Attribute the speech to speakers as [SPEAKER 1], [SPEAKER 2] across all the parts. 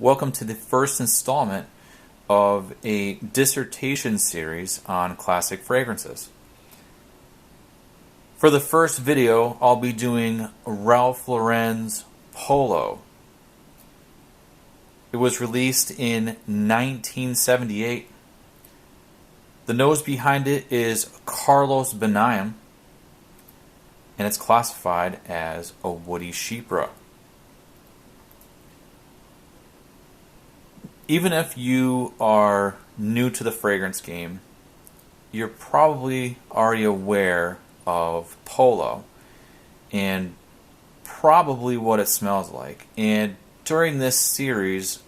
[SPEAKER 1] Welcome to the first installment of a dissertation series on classic fragrances. For the first video, I'll be doing Ralph Lauren's Polo. It was released in 1978. The nose behind it is Carlos Benaim, and it's classified as a woody chypre. Even if you are new to the fragrance game, you're probably already aware of Polo and probably what it smells like. And during this series,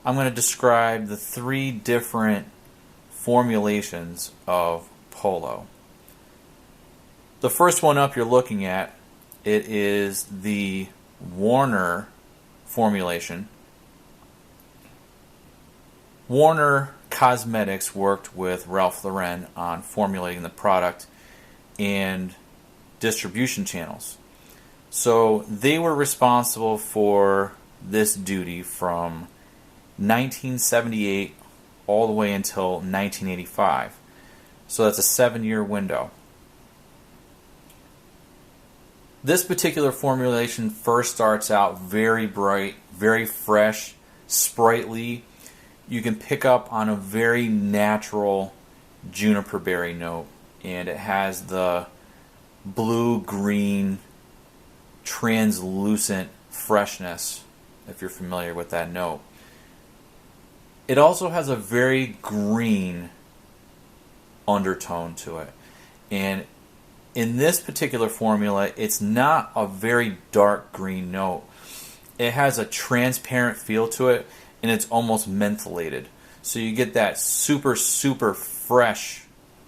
[SPEAKER 1] I'm going to describe the three different formulations of Polo. The first one up you're looking at, it is the Warner formulation. Warner Cosmetics worked with Ralph Lauren on formulating the product and distribution channels. So they were responsible for this duty from 1978 all the way until 1985. So that's a 7-year window. This particular formulation first starts out very bright, very fresh, sprightly. You can pick up on a very natural juniper berry note, and it has the blue-green translucent freshness, if you're familiar with that note. It also has a very green undertone to it, and in this particular formula, it's not a very dark green note. It has a transparent feel to it, and it's almost mentholated. So you get that super fresh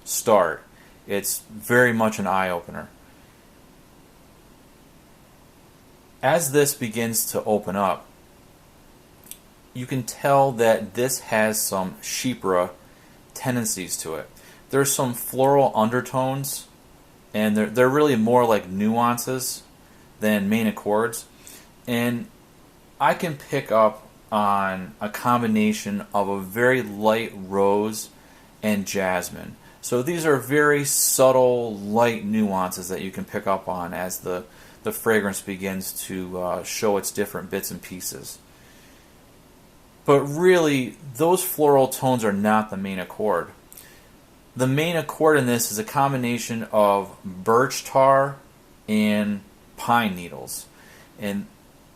[SPEAKER 1] start. It's very much an eye-opener. As this begins to open up, you can tell that this has some chypre tendencies to it. There's some floral undertones, and they're really more like nuances than main accords. And I can pick up on a combination of a very light rose and jasmine. So these are very subtle, light nuances that you can pick up on as the fragrance begins to show its different bits and pieces. But really, those floral tones are not the main accord. The main accord in this is a combination of birch tar and pine needles. And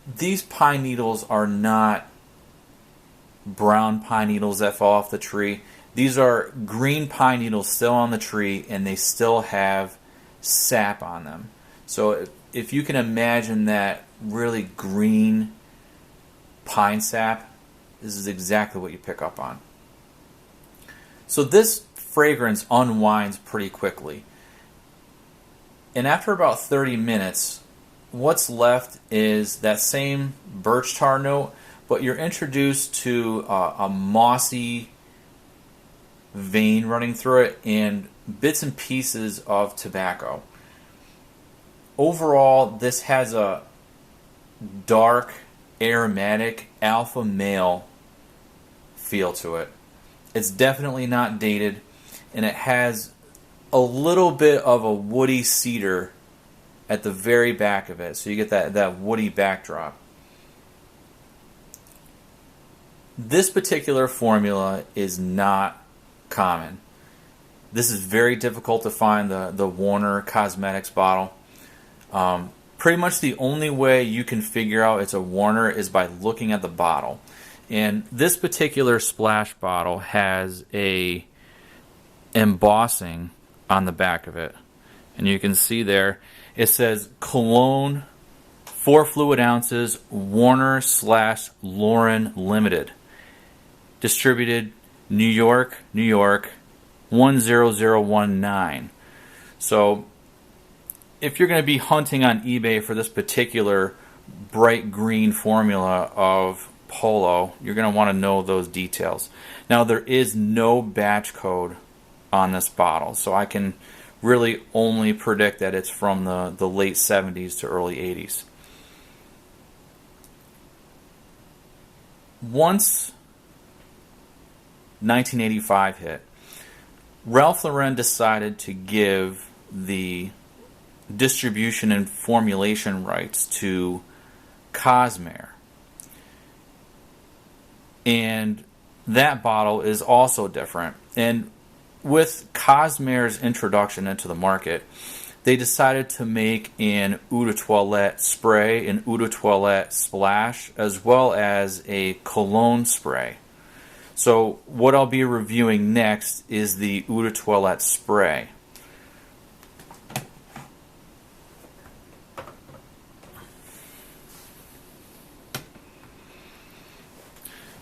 [SPEAKER 1] these pine needles are not brown pine needles that fall off the tree. These are green pine needles still on the tree, and they still have sap on them. So if you can imagine that really green pine sap, this is exactly what you pick up on. So this fragrance unwinds pretty quickly. And after about 30 minutes, what's left is that same birch tar note, but you're introduced to a mossy vein running through it and bits and pieces of tobacco. Overall, this has a dark, aromatic, alpha male feel to it. It's definitely not dated, and it has a little bit of a woody cedar at the very back of it, so you get that woody backdrop. This particular formula is not common. This is very difficult to find, the Warner Cosmetics bottle. Pretty much the only way you can figure out it's a Warner is by looking at the bottle. And this particular splash bottle has a embossing on the back of it. And you can see there, it says Cologne 4 fluid ounces Warner/Lauren Limited. Distributed New York, New York 10019. So if you're going to be hunting on eBay for this particular bright green formula of Polo, you're going to want to know those details. Now, there is no batch code on this bottle, so I can really only predict that it's from the late 70s to early 80s. once 1985 hit, Ralph Lauren decided to give the distribution and formulation rights to Cosmair. And that bottle is also different. And with Cosmair's introduction into the market, they decided to make an eau de toilette spray, an eau de toilette splash, as well as a cologne spray. So what I'll be reviewing next is the eau de toilette spray.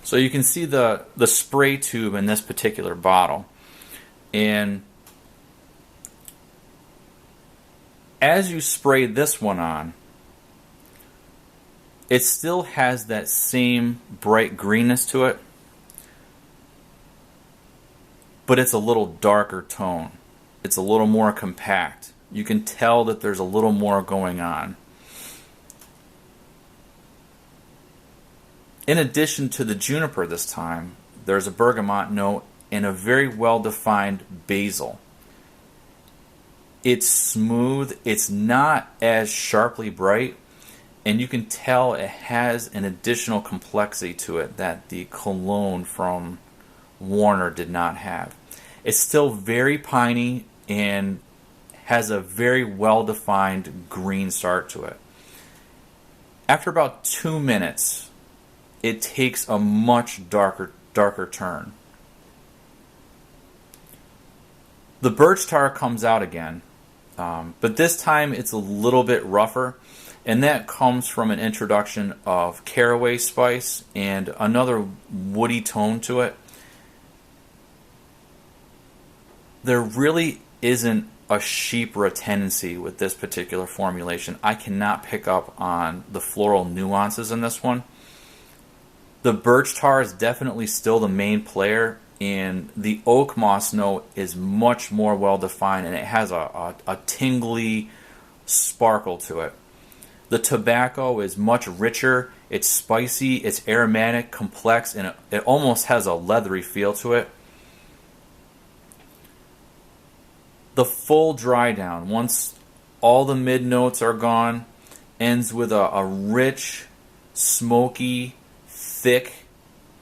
[SPEAKER 1] So you can see the spray tube in this particular bottle. And as you spray this one on, it still has that same bright greenness to it, but it's a little darker tone. It's a little more compact. You can tell that there's a little more going on. In addition to the juniper this time, there's a bergamot note and a very well-defined basil. It's smooth, it's not as sharply bright, and you can tell it has an additional complexity to it that the cologne from Warner did not have. It's still very piney and has a very well-defined green start to it. After about 2 minutes, it takes a much darker turn. The birch tar comes out again, but this time it's a little bit rougher, and that comes from an introduction of caraway spice and another woody tone to it. There really isn't a chypre tendency with this particular formulation. I cannot pick up on the floral nuances in this one. The birch tar is definitely still the main player, and the oak moss note is much more well defined, and it has a tingly sparkle to it. The tobacco is much richer, it's spicy, it's aromatic, complex, and it almost has a leathery feel to it. The full dry down, once all the mid notes are gone, ends with a rich, smoky, thick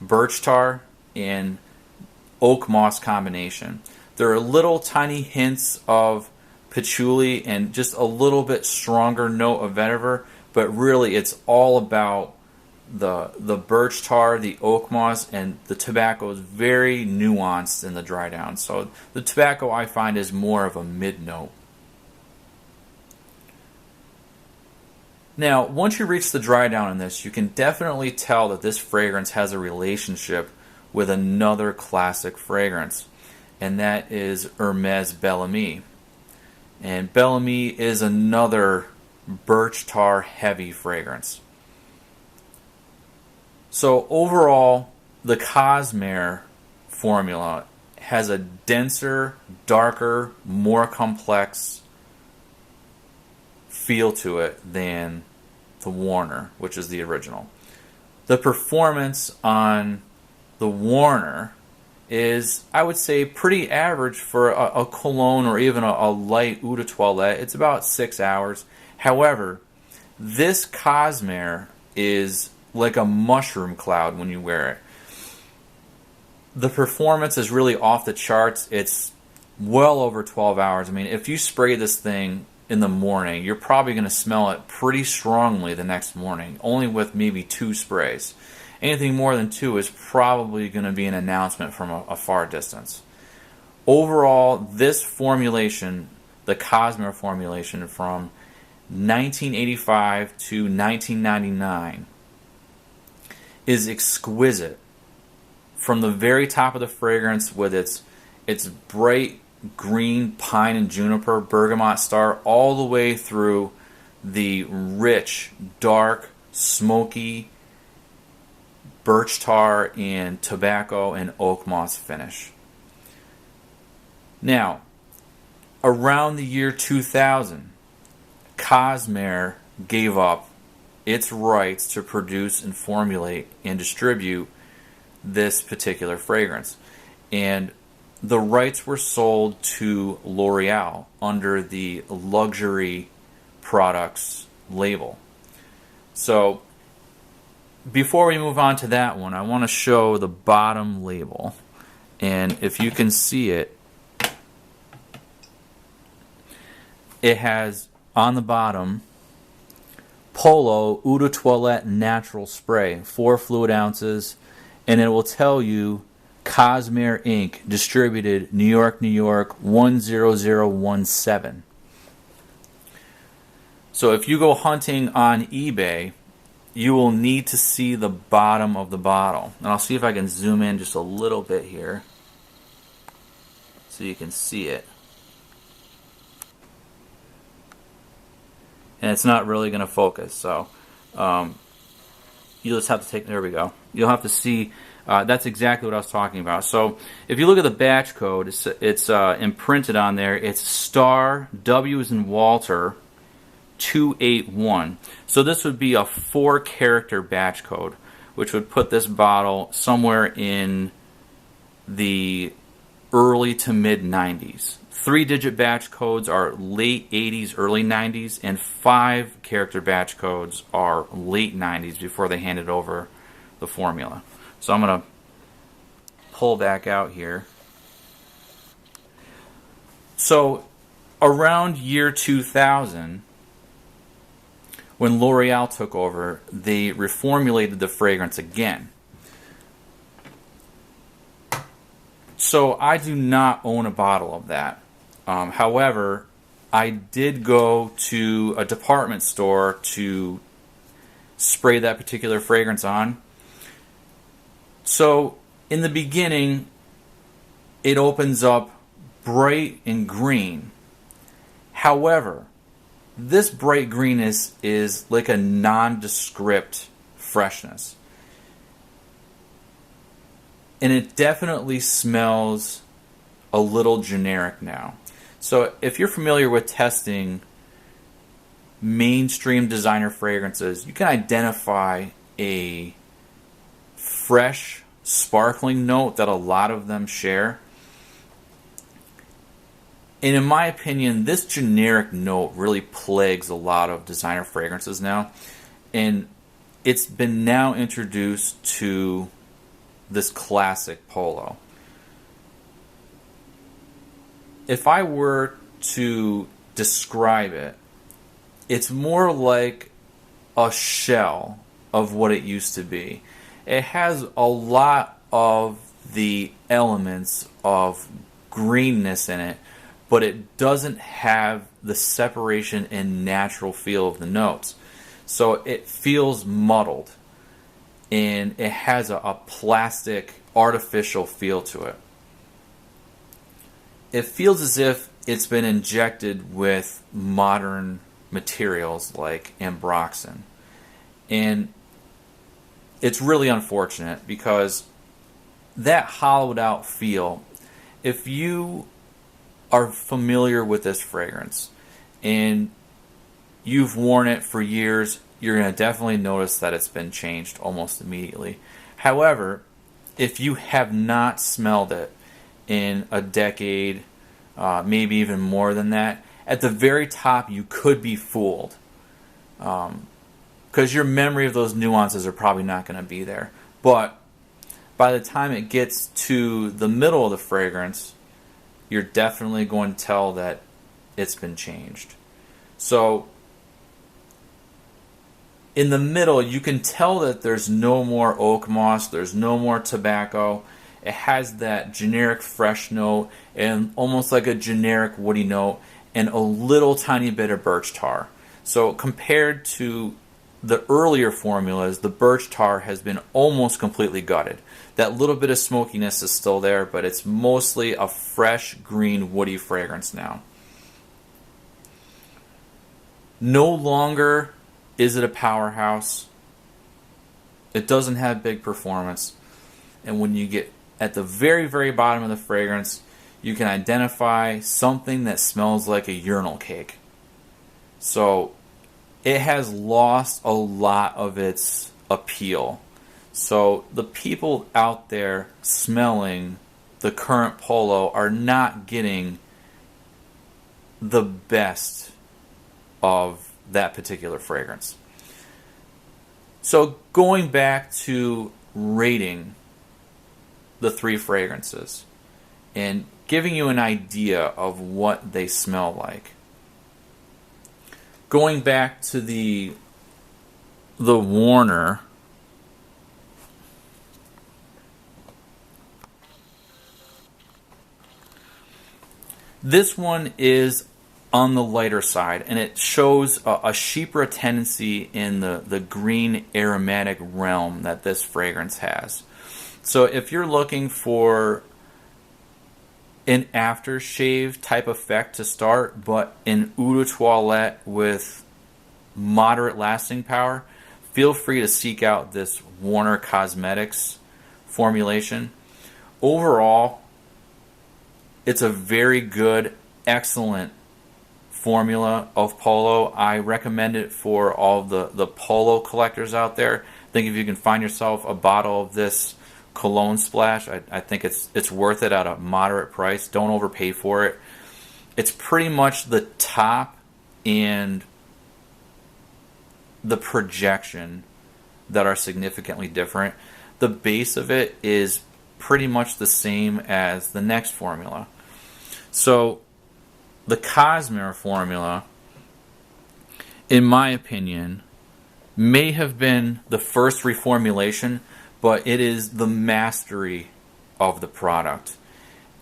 [SPEAKER 1] birch tar and oak moss combination. There are little tiny hints of patchouli and just a little bit stronger note of vetiver, but really it's all about the birch tar, the oak moss, and the tobacco is very nuanced in the dry down. So the tobacco I find is more of a mid note. Now, once you reach the dry down in this, you can definitely tell that this fragrance has a relationship with another classic fragrance, and that is Hermes Bel-Ami. And Bel-Ami is another birch tar heavy fragrance. So overall, the Cosmair formula has a denser, darker, more complex feel to it than the Warner, which is the original. The performance on the Warner is, I would say, pretty average for a cologne or even a light eau de toilette. It's about 6 hours. However, this Cosmair is like a mushroom cloud when you wear it. The performance is really off the charts. It's well over 12 hours. I mean, if you spray this thing in the morning, you're probably going to smell it pretty strongly the next morning, only with maybe 2 sprays. Anything more than 2 is probably going to be an announcement from a far distance. Overall, this formulation, the Cosmair formulation from 1985 to 1999, is exquisite. From the very top of the fragrance with its bright green pine and juniper bergamot star all the way through the rich, dark, smoky birch tar and tobacco and oak moss finish. Now, around the year 2000, Cosmair gave up its rights to produce and formulate and distribute this particular fragrance. And the rights were sold to L'Oreal under the luxury products label. So before we move on to that one, I want to show the bottom label. And if you can see it, it has on the bottom Polo Eau de Toilette Natural Spray, 4 fluid ounces, and it will tell you Cosmair Inc., distributed New York, New York 10017. So if you go hunting on eBay, you will need to see the bottom of the bottle. And I'll see if I can zoom in just a little bit here so you can see it. And it's not really going to focus, so you'll just have to take, there we go. You'll have to see, that's exactly what I was talking about. So if you look at the batch code, it's imprinted on there. It's star W as in Walter 281. So this would be a 4-character batch code, which would put this bottle somewhere in the early to mid 90s. 3-digit batch codes are late 80s, early 90s, and 5-character batch codes are late 90s before they handed over the formula. So I'm going to pull back out here. So around year 2000, when L'Oreal took over, they reformulated the fragrance again. So I do not own a bottle of that. However, I did go to a department store to spray that particular fragrance on. So in the beginning, it opens up bright and green. However, this bright greenness is like a nondescript freshness. And it definitely smells a little generic now. So if you're familiar with testing mainstream designer fragrances, you can identify a fresh, sparkling note that a lot of them share. And in my opinion, this generic note really plagues a lot of designer fragrances now. And it's been now introduced to this classic Polo. If I were to describe it, it's more like a shell of what it used to be. It has a lot of the elements of greenness in it, but it doesn't have the separation and natural feel of the notes. So it feels muddled, and it has a plastic, artificial feel to it. It feels as if it's been injected with modern materials like ambroxan. And it's really unfortunate because that hollowed out feel, if you are familiar with this fragrance and you've worn it for years, you're going to definitely notice that it's been changed almost immediately. However, if you have not smelled it in a decade, maybe even more than that, at the very top you could be fooled. Because your memory of those nuances are probably not going to be there. But by the time it gets to the middle of the fragrance, you're definitely going to tell that it's been changed. So in the middle, you can tell that there's no more oak moss, there's no more tobacco. It has that generic fresh note and almost like a generic woody note and a little tiny bit of birch tar. So compared to the earlier formulas, the birch tar has been almost completely gutted. That little bit of smokiness is still there, but it's mostly a fresh, green, woody fragrance now. No longer is it a powerhouse. It doesn't have big performance. And when you get at the very, very bottom of the fragrance, you can identify something that smells like a urinal cake. So it has lost a lot of its appeal. So the people out there smelling the current Polo are not getting the best of that particular fragrance. So going back to rating the three fragrances and giving you an idea of what they smell like. Going back to the Warner, this one is on the lighter side, and it shows a chypre tendency in the green aromatic realm that this fragrance has. So if you're looking for an aftershave type effect to start, but an eau de toilette with moderate lasting power, feel free to seek out this Warner Cosmetics formulation. Overall, it's a very good, excellent formula of Polo. I recommend it for all the Polo collectors out there. I think if you can find yourself a bottle of this cologne splash, I think it's worth it at a moderate price. Don't overpay for it. It's pretty much the top and the projection that are significantly different. The base of it is pretty much the same as the next formula. So the Cosmair formula, in my opinion, may have been the first reformulation, but it is the mastery of the product.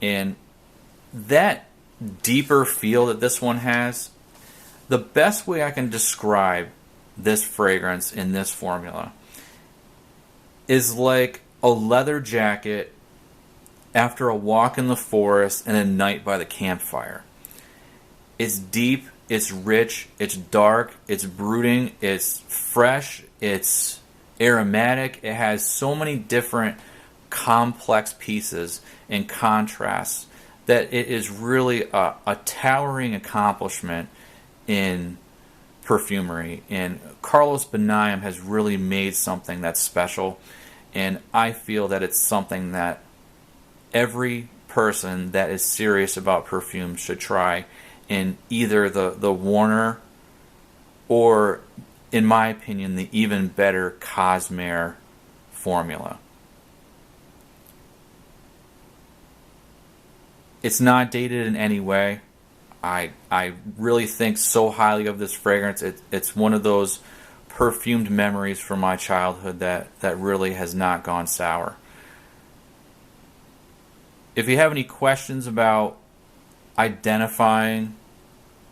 [SPEAKER 1] And that deeper feel that this one has, the best way I can describe this fragrance in this formula is like a leather jacket after a walk in the forest and a night by the campfire. It's deep, it's rich, it's dark, it's brooding, it's fresh, it's aromatic. It has so many different complex pieces and contrasts that it is really a towering accomplishment in perfumery. And Carlos Benaim has really made something that's special, and I feel that it's something that every person that is serious about perfume should try in either the Warner or, in my opinion, the even better Cosmair formula. It's not dated in any way. I really think so highly of this fragrance. It's one of those perfumed memories from my childhood that really has not gone sour. If you have any questions about identifying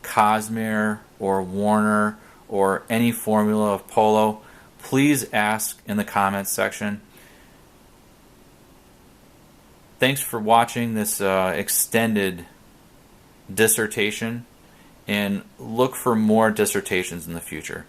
[SPEAKER 1] Cosmair or Warner or any formula of Polo, please ask in the comments section. Thanks for watching this extended dissertation, and look for more dissertations in the future.